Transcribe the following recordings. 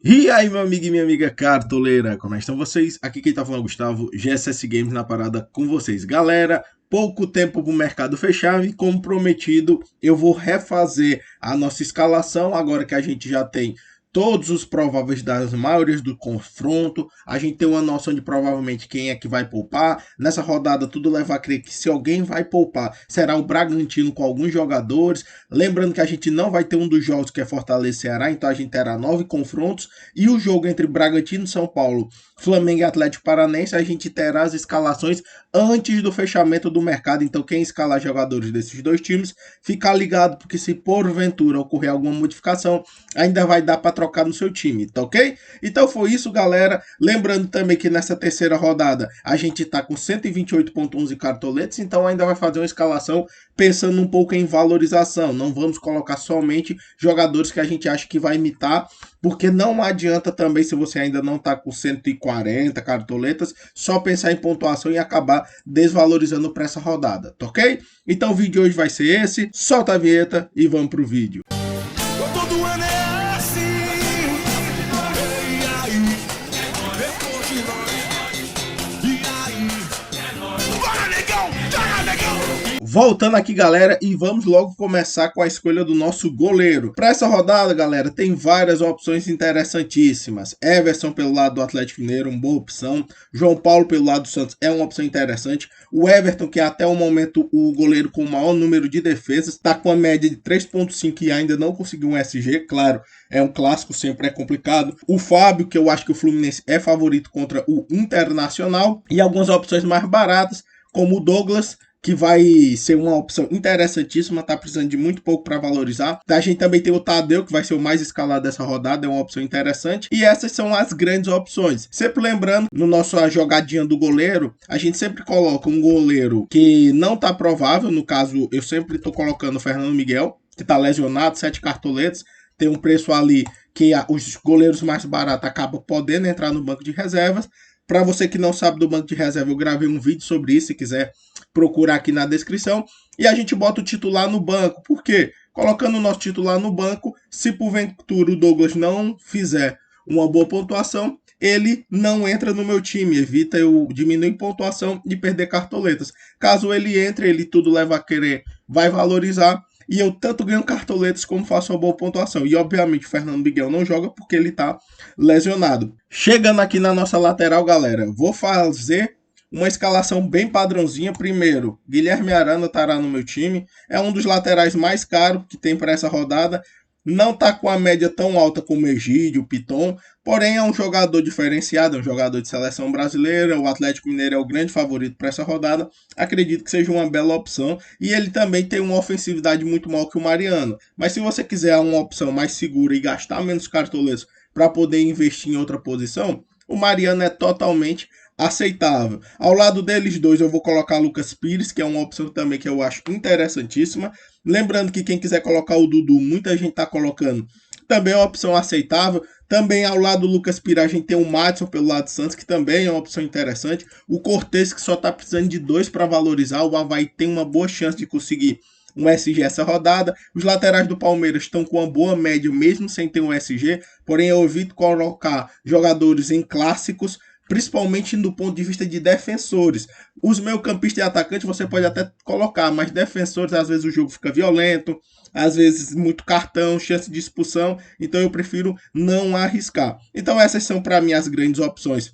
E aí, meu amigo e minha amiga cartoleira, como estão vocês? Aqui quem tá falando é o Gustavo, GSS Games na parada com vocês. Galera, pouco tempo pro mercado fechar e como prometido, eu vou refazer a nossa escalação agora que a gente já tem todos os prováveis das maiorias do confronto. A gente tem uma noção de provavelmente quem é que vai poupar. Nessa rodada tudo leva a crer que se alguém vai poupar, será o Bragantino com alguns jogadores. Lembrando que a gente não vai ter um dos jogos que é Fortaleza e Ceará, então a gente terá 9 confrontos. E o jogo entre Bragantino e São Paulo, Flamengo e Atlético Paranaense, a gente terá as escalações antes do fechamento do mercado. Então quem escalar jogadores desses dois times, fica ligado, porque se porventura ocorrer alguma modificação, ainda vai dar para trocar no seu time, tá ok? Então foi isso, galera. Lembrando também que nessa terceira rodada a gente tá com 128.11 cartoletes, então ainda vai fazer uma escalação pensando um pouco em valorização. Não vamos colocar somente jogadores que a gente acha que vai imitar, porque não adianta também, se você ainda não tá com 140 cartoletas, só pensar em pontuação e acabar desvalorizando para essa rodada, tá ok? Então o vídeo de hoje vai ser esse. Solta a vinheta e vamos pro vídeo. Todo ano é assim. E aí? Depois de nós. E aí? Bora, negão! Joga, negão! Voltando aqui, galera, e vamos logo começar com a escolha do nosso goleiro. Para essa rodada, galera, tem várias opções interessantíssimas. Everson pelo lado do Atlético Mineiro, uma boa opção. João Paulo pelo lado do Santos é uma opção interessante. O Everton, que é até o momento o goleiro com o maior número de defesas, está com a média de 3.5 e ainda não conseguiu um SG, claro. É um clássico, sempre é complicado. O Fábio, que eu acho que o Fluminense é favorito contra o Internacional. E algumas opções mais baratas, como o Douglas, que vai ser uma opção interessantíssima, tá precisando de muito pouco para valorizar. A gente também tem o Tadeu, que vai ser o mais escalado dessa rodada, é uma opção interessante. E essas são as grandes opções. Sempre lembrando, no nosso jogadinha do goleiro, a gente sempre coloca um goleiro que não tá provável. No caso, eu sempre tô colocando o Fernando Miguel, que tá lesionado, 7 cartoletes. Tem um preço ali que os goleiros mais baratos acabam podendo entrar no banco de reservas. Para você que não sabe do banco de reserva, eu gravei um vídeo sobre isso, se quiser procurar aqui na descrição. E a gente bota o titular no banco. Por quê? Colocando o nosso titular no banco, se porventura o Douglas não fizer uma boa pontuação, ele não entra no meu time. Evita eu diminuir pontuação e perder cartoletas. Caso ele entre, ele tudo leva a querer, vai valorizar. E eu tanto ganho cartoletas como faço uma boa pontuação. E obviamente o Fernando Miguel não joga porque ele tá lesionado. Chegando aqui na nossa lateral, galera, vou fazer uma escalação bem padrãozinha. Primeiro, Guilherme Arana estará no meu time. É um dos laterais mais caros que tem para essa rodada. Não tá com a média tão alta como o Egídio, o Piton, porém é um jogador diferenciado, é um jogador de seleção brasileira. O Atlético Mineiro é o grande favorito para essa rodada. Acredito que seja uma bela opção. E ele também tem uma ofensividade muito maior que o Mariano. Mas se você quiser uma opção mais segura e gastar menos cartoletas para poder investir em outra posição, o Mariano é totalmente aceitável. Ao lado deles dois eu vou colocar Lucas Pires, que é uma opção também que eu acho interessantíssima. Lembrando que quem quiser colocar o Dudu, muita gente está colocando, também é uma opção aceitável. Também ao lado do Lucas Pires a gente tem o Madison pelo lado do Santos, que também é uma opção interessante. O Cortez, que só está precisando de 2 para valorizar. O Avaí tem uma boa chance de conseguir um SG essa rodada. Os laterais do Palmeiras estão com uma boa média, mesmo sem ter um SG. Porém, eu evito colocar jogadores em clássicos, principalmente do ponto de vista de defensores. Os meio-campistas e atacantes você pode até colocar, mas defensores, às vezes o jogo fica violento, às vezes muito cartão, chance de expulsão, então eu prefiro não arriscar. Então essas são para mim as grandes opções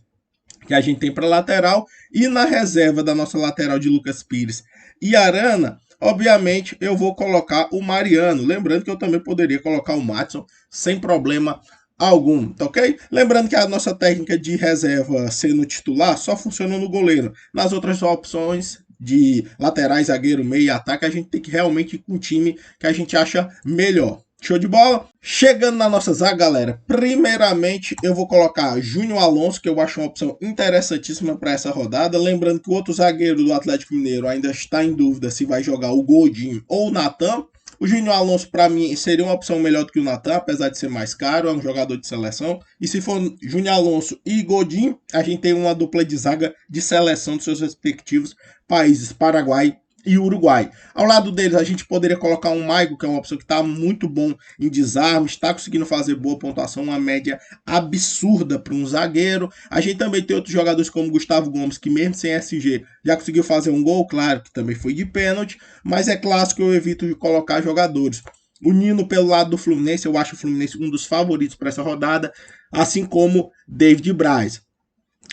que a gente tem para lateral. E na reserva da nossa lateral de Lucas Pires e Arana, obviamente eu vou colocar o Mariano. Lembrando que eu também poderia colocar o Madison sem problema algum, tá ok? Lembrando que a nossa técnica de reserva sendo titular só funciona no goleiro. Nas outras opções de laterais, zagueiro, meio e ataque, a gente tem que realmente ir com o time que a gente acha melhor. Show de bola? Chegando na nossa zaga, galera, primeiramente eu vou colocar Júnior Alonso, que eu acho uma opção interessantíssima para essa rodada. Lembrando que o outro zagueiro do Atlético Mineiro ainda está em dúvida se vai jogar o Godinho ou o Natan. O Júnior Alonso, para mim, seria uma opção melhor do que o Natan, apesar de ser mais caro, é um jogador de seleção. E se for Júnior Alonso e Godinho, a gente tem uma dupla de zaga de seleção dos seus respectivos países, Paraguai e Uruguai. Ao lado deles, a gente poderia colocar um Maicon, que é uma opção que está muito bom em desarme, está conseguindo fazer boa pontuação, uma média absurda para um zagueiro. A gente também tem outros jogadores como Gustavo Gomes, que mesmo sem SG já conseguiu fazer um gol, claro que também foi de pênalti, mas é clássico, eu evito de colocar jogadores. O Nino pelo lado do Fluminense, eu acho o Fluminense um dos favoritos para essa rodada, assim como David Braz.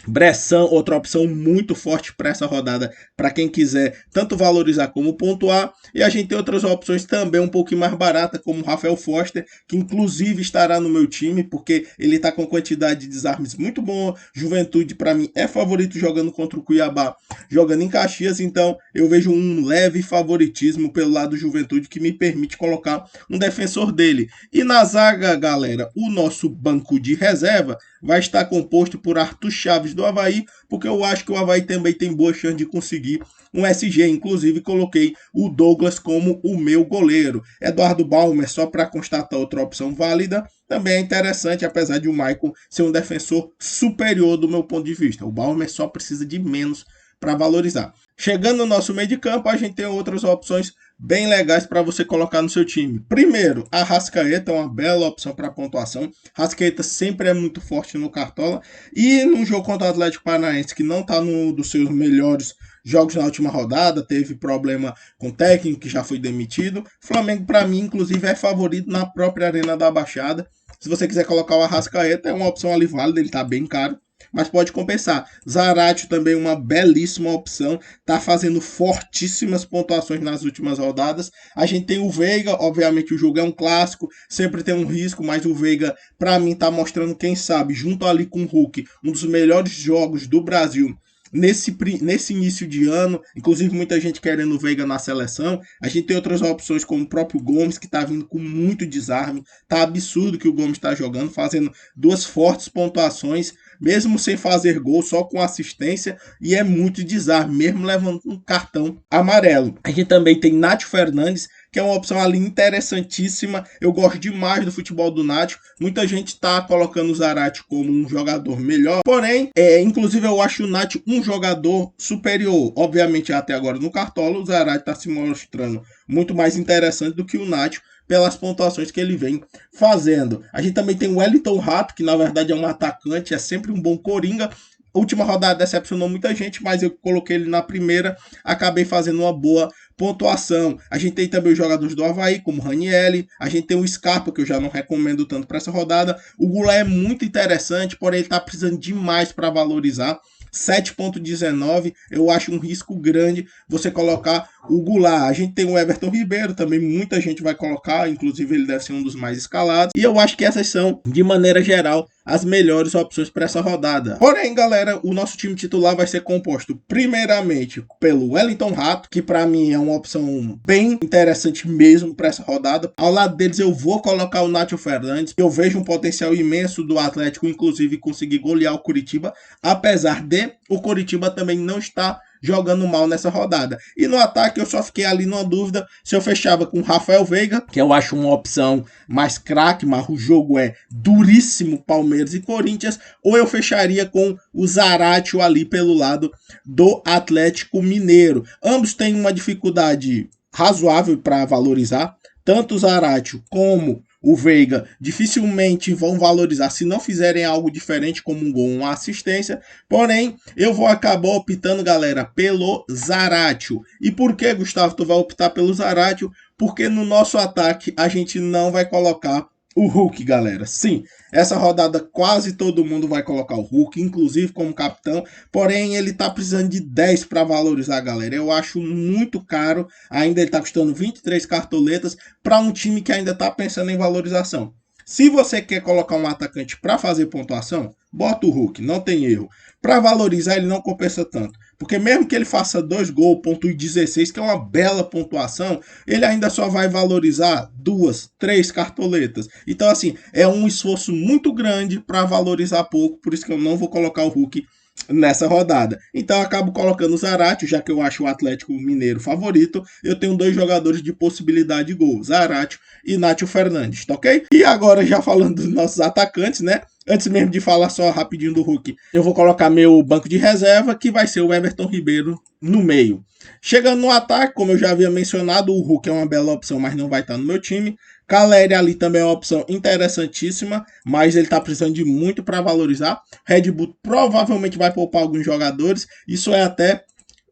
Bressan, outra opção muito forte para essa rodada, para quem quiser tanto valorizar como pontuar. E a gente tem outras opções também um pouquinho mais baratas, como o Rafael Foster, que inclusive estará no meu time, porque ele está com quantidade de desarmes muito boa. Juventude, para mim, é favorito jogando contra o Cuiabá, jogando em Caxias. Então, eu vejo um leve favoritismo pelo lado do Juventude, que me permite colocar um defensor dele. E na zaga, galera, o nosso banco de reserva vai estar composto por Arthur Chaves do Avaí, porque eu acho que o Avaí também tem boa chance de conseguir um SG. Inclusive, coloquei o Douglas como o meu goleiro. Eduardo Balmer, só para constatar outra opção válida, também é interessante, apesar de o Maicon ser um defensor superior do meu ponto de vista. O Balmer só precisa de menos para valorizar. Chegando no nosso meio de campo, a gente tem outras opções bem legais para você colocar no seu time. Primeiro, a Arrascaeta é uma bela opção para pontuação. Arrascaeta sempre é muito forte no Cartola. E no jogo contra o Atlético Paranaense, que não está no dos seus melhores jogos na última rodada, teve problema com o técnico, que já foi demitido. Flamengo, para mim, inclusive, é favorito na própria Arena da Baixada. Se você quiser colocar o Arrascaeta, é uma opção ali válida, ele está bem caro, mas pode compensar. Zaratio também uma belíssima opção, tá fazendo fortíssimas pontuações nas últimas rodadas. A gente tem o Veiga, obviamente o jogo é um clássico, sempre tem um risco, mas o Veiga para mim tá mostrando, quem sabe, junto ali com o Hulk, um dos melhores jogos do Brasil nesse início de ano, inclusive muita gente querendo o Veiga na seleção. A gente tem outras opções como o próprio Gomes, que tá vindo com muito desarme, tá absurdo que o Gomes tá jogando, fazendo duas fortes pontuações, mesmo sem fazer gol, só com assistência, e é muito desarme, mesmo levando um cartão amarelo. A gente também tem Nátio Fernandes, que é uma opção ali interessantíssima. Eu gosto demais do futebol do Nátio. Muita gente está colocando o Zaratio como um jogador melhor, porém, inclusive eu acho o Nátio um jogador superior. Obviamente, até agora no Cartola, o Zaratio está se mostrando muito mais interessante do que o Nátio, pelas pontuações que ele vem fazendo. A gente também tem o Wellington Rato, que na verdade é um atacante, é sempre um bom coringa. A última rodada decepcionou muita gente, mas eu coloquei ele na primeira, acabei fazendo uma boa pontuação. A gente tem também os jogadores do Avaí, como o Ranielli. A gente tem o Scarpa, que eu já não recomendo tanto para essa rodada. O Goulart é muito interessante, porém ele está precisando demais para valorizar. 7.19, eu acho um risco grande você colocar o Goulart. A gente tem o Everton Ribeiro, também muita gente vai colocar, inclusive ele deve ser um dos mais escalados. E eu acho que essas são, de maneira geral, as melhores opções para essa rodada. Porém, galera, o nosso time titular vai ser composto primeiramente pelo Wellington Rato, que para mim é uma opção bem interessante mesmo para essa rodada. Ao lado deles eu vou colocar o Nátio Fernandes, que eu vejo um potencial imenso do Atlético, inclusive conseguir golear o Coritiba, apesar de o Coritiba também não estar jogando mal nessa rodada. E no ataque eu só fiquei ali numa dúvida se eu fechava com o Rafael Veiga, que eu acho uma opção mais craque, mas o jogo é duríssimo, Palmeiras e Corinthians, ou eu fecharia com o Zaratio ali pelo lado do Atlético Mineiro. Ambos têm uma dificuldade razoável para valorizar, tanto o Zaratio como o Veiga dificilmente vão valorizar se não fizerem algo diferente, como um gol, uma assistência. Porém, eu vou acabar optando, galera, pelo Zaratio. E por que, Gustavo, tu vai optar pelo Zaratio? Porque no nosso ataque a gente não vai colocar o Hulk, galera. Sim, essa rodada quase todo mundo vai colocar o Hulk, inclusive como capitão, porém ele tá precisando de 10 para valorizar, galera. Eu acho muito caro, ainda ele tá custando 23 cartoletas para um time que ainda tá pensando em valorização. Se você quer colocar um atacante para fazer pontuação, bota o Hulk, não tem erro. Para valorizar ele não compensa tanto, porque mesmo que ele faça 2 gols, pontue 16, que é uma bela pontuação, ele ainda só vai valorizar 2, 3 cartoletas. Então assim, é um esforço muito grande para valorizar pouco, por isso que eu não vou colocar o Hulk nessa rodada. Então eu acabo colocando o Zaratio, já que eu acho o Atlético Mineiro favorito. Eu tenho 2 jogadores de possibilidade de gol, Zaratio e Nátio Fernandes, tá ok? E agora já falando dos nossos atacantes, né? Antes mesmo de falar só rapidinho do Hulk, eu vou colocar meu banco de reserva, que vai ser o Everton Ribeiro no meio. Chegando no ataque, como eu já havia mencionado, o Hulk é uma bela opção, mas não vai estar no meu time. Caleri ali também é uma opção interessantíssima, mas ele está precisando de muito para valorizar. Red Bull provavelmente vai poupar alguns jogadores, isso é até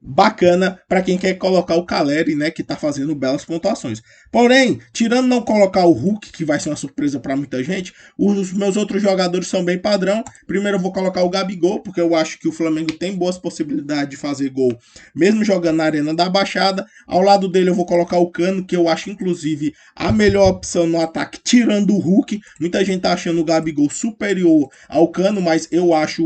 bacana para quem quer colocar o Caleri, né, que tá fazendo belas pontuações. Porém, tirando não colocar o Hulk, que vai ser uma surpresa para muita gente, os meus outros jogadores são bem padrão. Primeiro eu vou colocar o Gabigol, porque eu acho que o Flamengo tem boas possibilidades de fazer gol, mesmo jogando na Arena da Baixada. Ao lado dele eu vou colocar o Cano, que eu acho inclusive a melhor opção no ataque, tirando o Hulk. Muita gente tá achando o Gabigol superior ao Cano, mas eu acho,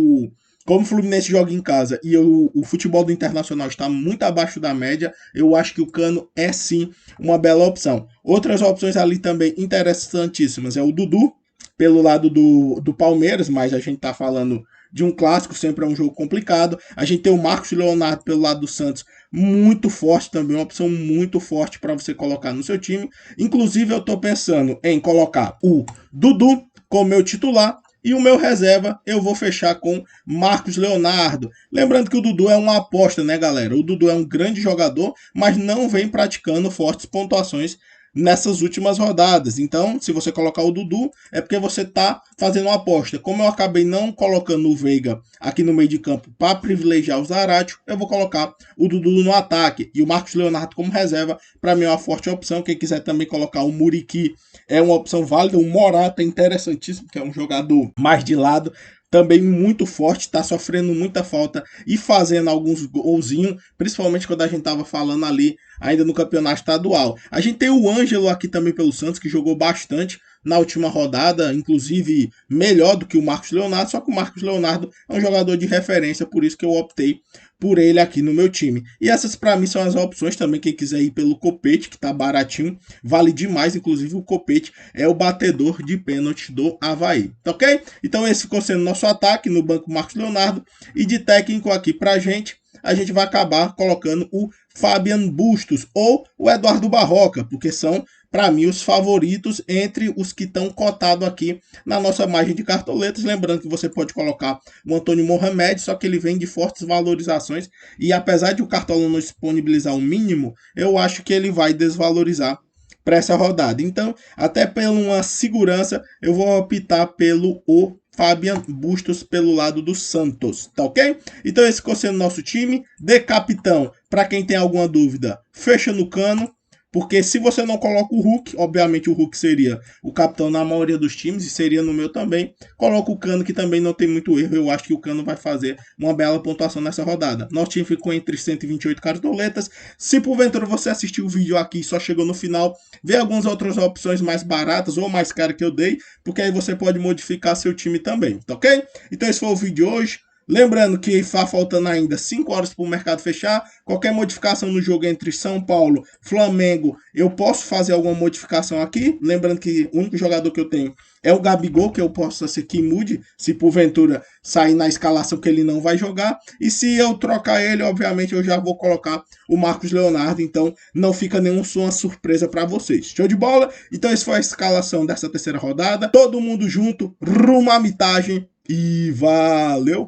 como o Fluminense joga em casa e o futebol do Internacional está muito abaixo da média, eu acho que o Cano é sim uma bela opção. Outras opções ali também interessantíssimas é o Dudu, pelo lado do Palmeiras, mas a gente está falando de um clássico, sempre é um jogo complicado. A gente tem o Marcos Leonardo pelo lado do Santos, muito forte também, uma opção muito forte para você colocar no seu time. Inclusive eu estou pensando em colocar o Dudu como meu titular, e o meu reserva eu vou fechar com Marcos Leonardo. Lembrando que o Dudu é uma aposta, né, galera? O Dudu é um grande jogador, mas não vem praticando fortes pontuações nessas últimas rodadas. Então, se você colocar o Dudu, é porque você está fazendo uma aposta. Como eu acabei não colocando o Veiga aqui no meio de campo para privilegiar o Zaratio, eu vou colocar o Dudu no ataque e o Marcos Leonardo como reserva. Para mim é uma forte opção. Quem quiser também colocar o Muriqui é uma opção válida. O Morata é interessantíssimo, que é um jogador mais de lado, também muito forte, está sofrendo muita falta e fazendo alguns golzinhos, principalmente quando a gente estava falando ali ainda no campeonato estadual. A gente tem o Ângelo aqui também pelo Santos, que jogou bastante na última rodada, inclusive melhor do que o Marcos Leonardo, só que o Marcos Leonardo é um jogador de referência, por isso que eu optei por ele aqui no meu time. E essas para mim são as opções também, quem quiser ir pelo Copete, que tá baratinho, vale demais, inclusive o Copete é o batedor de pênalti do Avaí, tá ok? Então esse ficou sendo nosso ataque no banco Marcos Leonardo, e de técnico aqui pra gente, a gente vai acabar colocando o Fabian Bustos ou o Eduardo Barroca, porque são, para mim, os favoritos entre os que estão cotados aqui na nossa margem de cartoletas. Lembrando que você pode colocar o Antônio Mohamed, só que ele vem de fortes valorizações e apesar de o Cartola não disponibilizar o mínimo, eu acho que ele vai desvalorizar para essa rodada. Então, até por uma segurança, eu vou optar pelo o Fabian Bustos pelo lado do Santos, tá ok? Então esse ficou sendo nosso time. De capitão, para quem tem alguma dúvida, fecha no Cano, porque se você não coloca o Hulk, obviamente o Hulk seria o capitão na maioria dos times e seria no meu também, coloca o Cano, que também não tem muito erro, eu acho que o Cano vai fazer uma bela pontuação nessa rodada. Nosso time ficou entre 128 cartoletas. Se porventura você assistiu o vídeo aqui e só chegou no final, vê algumas outras opções mais baratas ou mais caras que eu dei, porque aí você pode modificar seu time também, tá ok? Então esse foi o vídeo de hoje. Lembrando que está faltando ainda 5 horas para o mercado fechar. Qualquer modificação no jogo entre São Paulo e Flamengo, eu posso fazer alguma modificação aqui. Lembrando que o único jogador que eu tenho é o Gabigol, que eu posso ser que mude, se porventura sair na escalação que ele não vai jogar. E se eu trocar ele, obviamente eu já vou colocar o Marcos Leonardo, então não fica nenhuma surpresa para vocês. Show de bola? Então essa foi a escalação dessa terceira rodada. Todo mundo junto, rumo à mitagem e valeu!